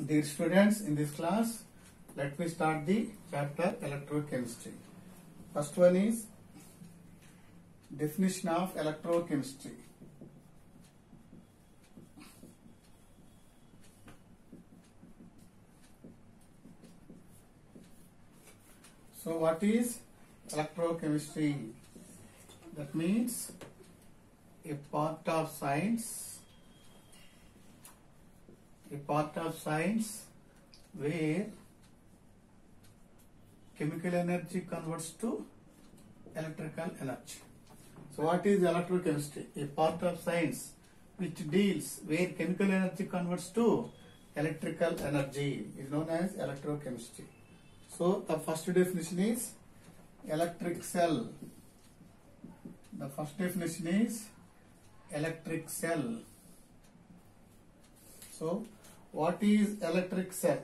Dear students, in this class, let me start the chapter electrochemistry. First one is definition of electrochemistry. So what is electrochemistry? That means a part of science where chemical energy converts to electrical energy. So what is electrochemistry? A part of science which deals where chemical energy converts to electrical energy is known as electrochemistry. So the first definition is electric cell. The first definition is electric cell. So what is electric cell?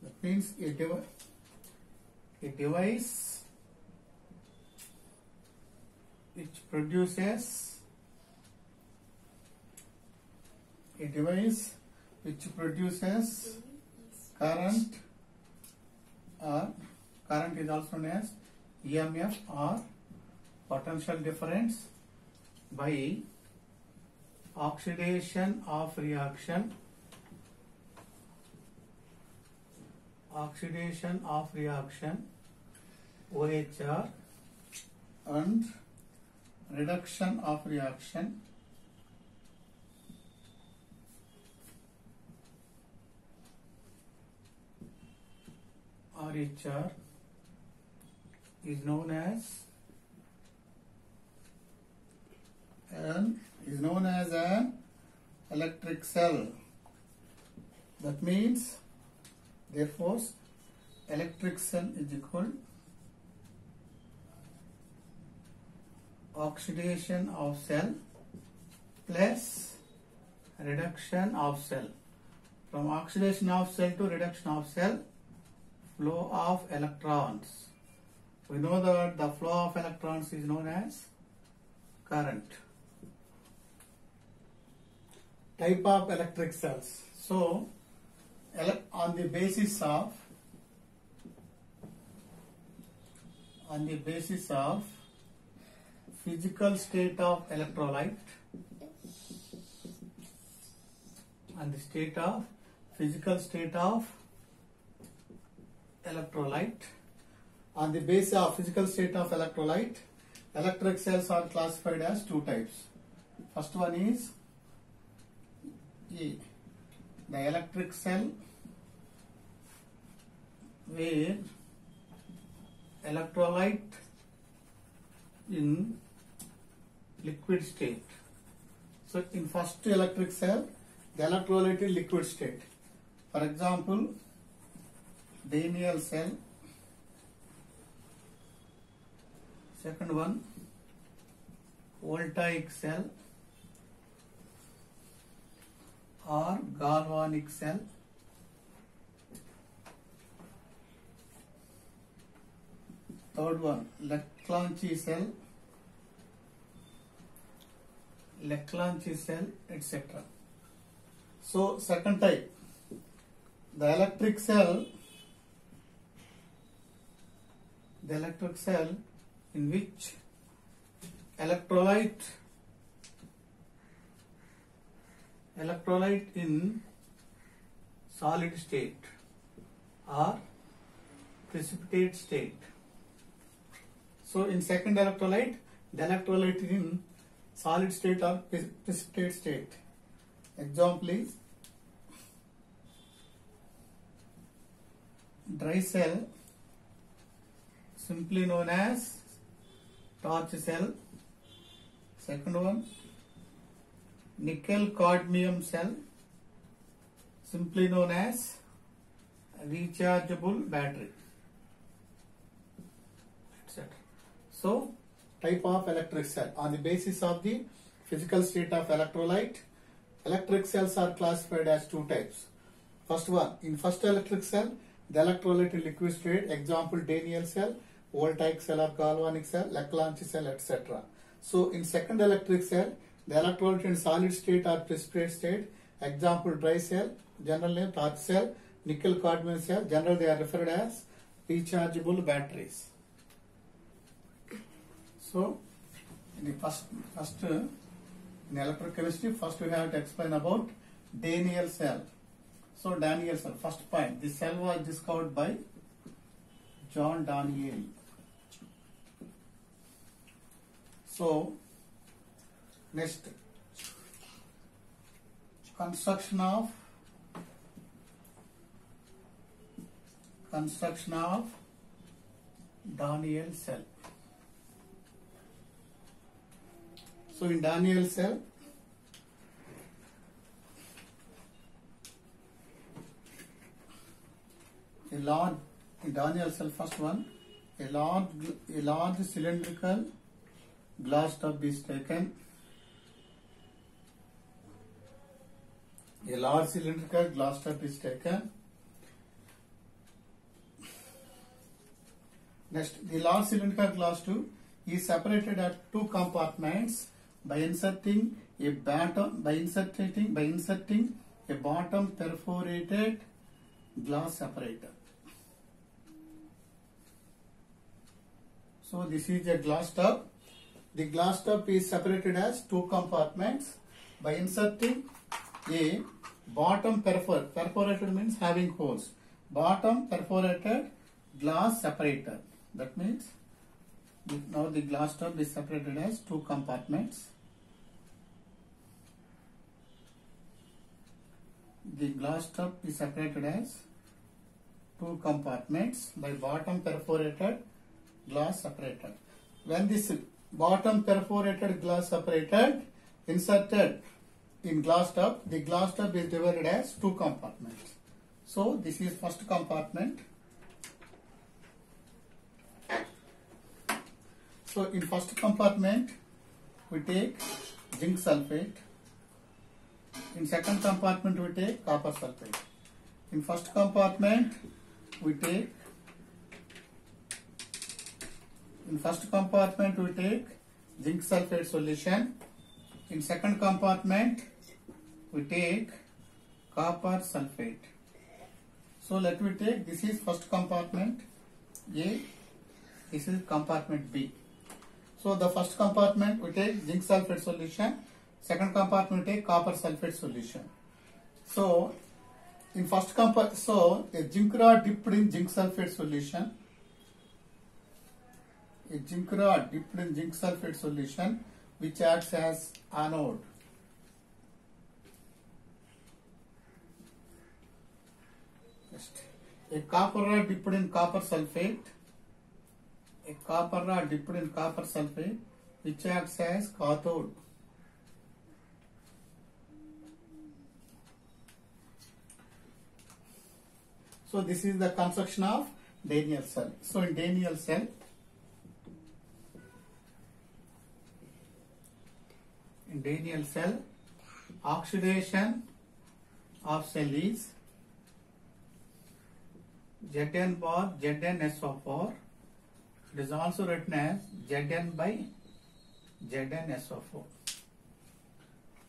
That means a device which produces current, or current is also known as EMF or potential difference by oxidation of reaction OHR and reduction of reaction RHR is known as an electric cell. That means, therefore, electric cell is equal oxidation of cell plus reduction of cell. From oxidation of cell to reduction of cell, flow of electrons. We know that the flow of electrons is known as current. Type of electric cells. So, on the basis of physical state of electrolyte, on the basis of physical state of electrolyte, electric cells are classified as two types. First one is the electric cell where electrolyte in liquid state. So in first electric cell, the electrolyte is liquid state. For example, Daniell cell. Second one, voltaic cell or galvanic cell. Third one, Leclanché cell, etc. So second type, the electric cell in which electrolyte in solid state or precipitate state. So in second electrolyte, the electrolyte is in solid state or precipitate state. Example is dry cell, simply known as torch cell. Second one, nickel cadmium cell, simply known as rechargeable battery, etc. So, type of electric cell. On the basis of the physical state of electrolyte, electric cells are classified as two types. First one, in first electric cell, the electrolyte in liquid state, example Daniell cell, voltaic cell or galvanic cell, Leclanché cell, etc. So in second electric cell, the electrolyte in solid state or precipitate state, Example, dry cell, general name torch cell, nickel cadmium cell, generally they are referred as rechargeable batteries. So, in the first in electrochemistry, first we have to explain about Daniell cell. So, Daniell cell, first point, this cell was discovered by John Daniell. So, next, construction of Daniell cell. So in Daniell cell, in Daniell cell, first one, a large cylindrical glass tub is taken. A large cylindrical glass tub is taken. Next, the large cylindrical glass tube is separated at two compartments by inserting a bottom perforated glass separator. So this is a glass tub. The glass tub is separated as two compartments by inserting a bottom perforated means having holes. Bottom perforated glass separator. That means now the glass tub is separated as two compartments. The glass tub is separated as two compartments by bottom perforated glass separator. When this bottom perforated glass separator inserted in glass tub, the glass tub is divided as two compartments. So this is first compartment. So in first compartment we take zinc sulfate. In second compartment we take copper sulfate. In first compartment we take zinc sulfate solution. In second compartment we take copper sulfate. So let me take, this is first compartment A, this is compartment B. So the first compartment we take zinc sulfate solution, second compartment we take copper sulfate solution. So in first compartment, so a zinc rod dipped in zinc sulfate solution, which acts as anode. Next, a copper rod dipped in copper sulfate, which acts as cathode. So this is the construction of Daniell cell. So in Daniell cell, oxidation of cell is Zn bar ZnSO4. It is also written as Zn by ZnSO4.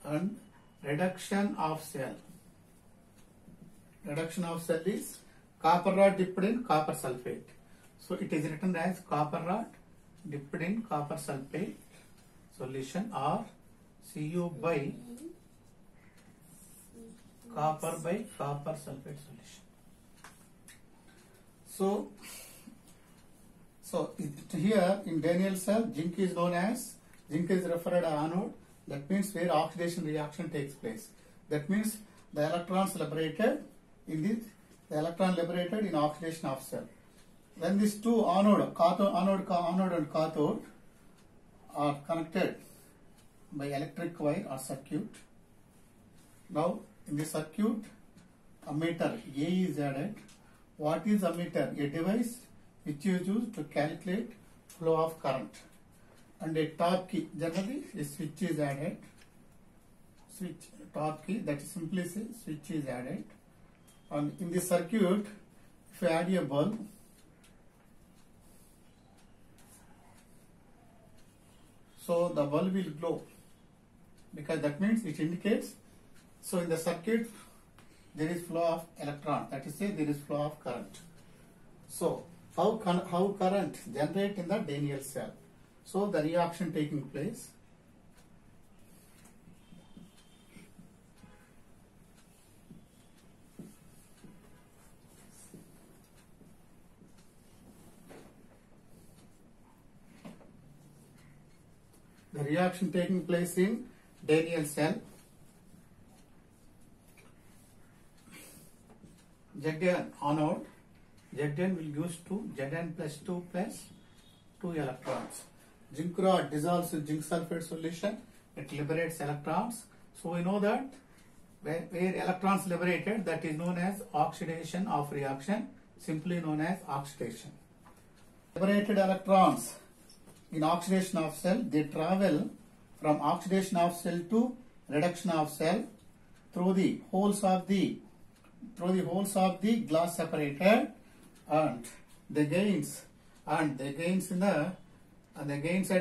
And reduction of cell is copper rod dipped in copper sulfate. So it is written as copper rod dipped in copper sulfate solution, or Cu by copper sulfate solution. So here in Daniell cell, zinc is referred as anode. That means where oxidation reaction takes place. That means the electrons liberated in oxidation of cell. When these two anode and cathode are connected by electric wire or circuit. Now in the circuit, ammeter A is added. What is ammeter? A device which is used to calculate flow of current. And a torque key, generally a switch is added. Torque key, that is simply say switch is added. And in the circuit, if you add a bulb, so the bulb will glow, because that means it indicates So in the circuit, there is flow of electron. That is, say there is flow of current. So how current generate in the Daniell cell? So the reaction taking place. The reaction taking place in Daniell cell. Zn anode, Zn will use to Zn plus 2 plus 2 electrons. Zinc rod dissolves in zinc sulfate solution. It liberates electrons. So we know that where electrons liberated, that is known as oxidation of reaction, simply known as oxidation. Liberated electrons in oxidation of cell, they travel from oxidation of cell to reduction of cell through the holes of the glass separator, and the gains at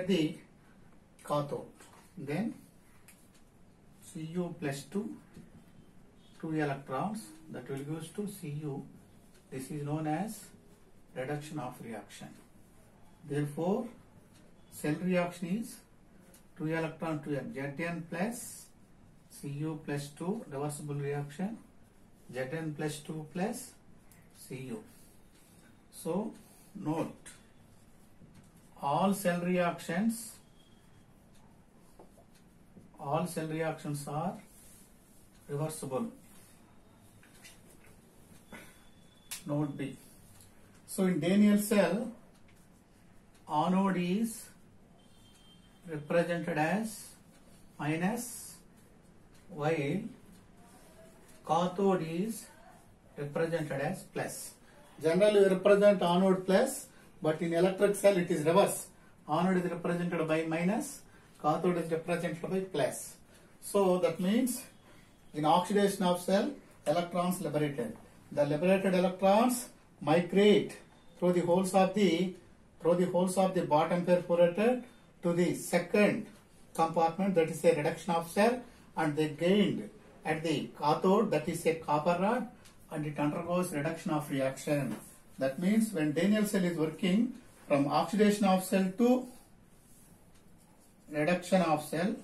the cathode. Then Cu plus 2 electrons, that will goes to Cu. This is known as reduction of reaction. Therefore, cell reaction is 2 electron to Zn plus Cu plus 2, reversible reaction, Zn plus 2 plus Cu. So note, all cell reactions are reversible. Note B. So in Daniell cell, anode is represented as minus, while cathode is represented as plus. Generally we represent anode plus, but in electric cell it is reverse. Anode is represented by minus, cathode is represented by plus. So that means in oxidation of cell, electrons liberated. The liberated electrons migrate through the holes of the bottom perforated to the second compartment, that is a reduction of cell, and they gained at the cathode, that is a copper rod, and it undergoes reduction of reaction. That means when Daniell cell is working from oxidation of cell to reduction of cell,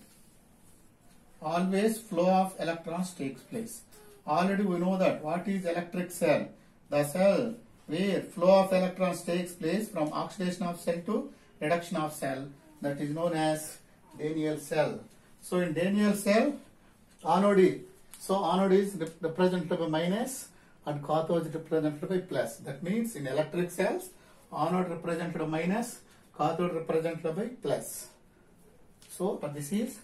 always flow of electrons takes place. Already we know that what is electric cell? The cell where flow of electrons takes place from oxidation of cell to reduction of cell, that is known as Daniell cell. So in Daniell cell, anode is represented by minus and cathode is represented by plus. That means in electric cells, anode represented by minus, cathode represented by plus. So this is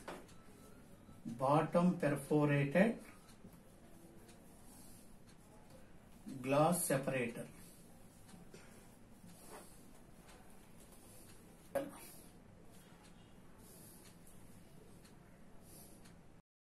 bottom perforated glass separator.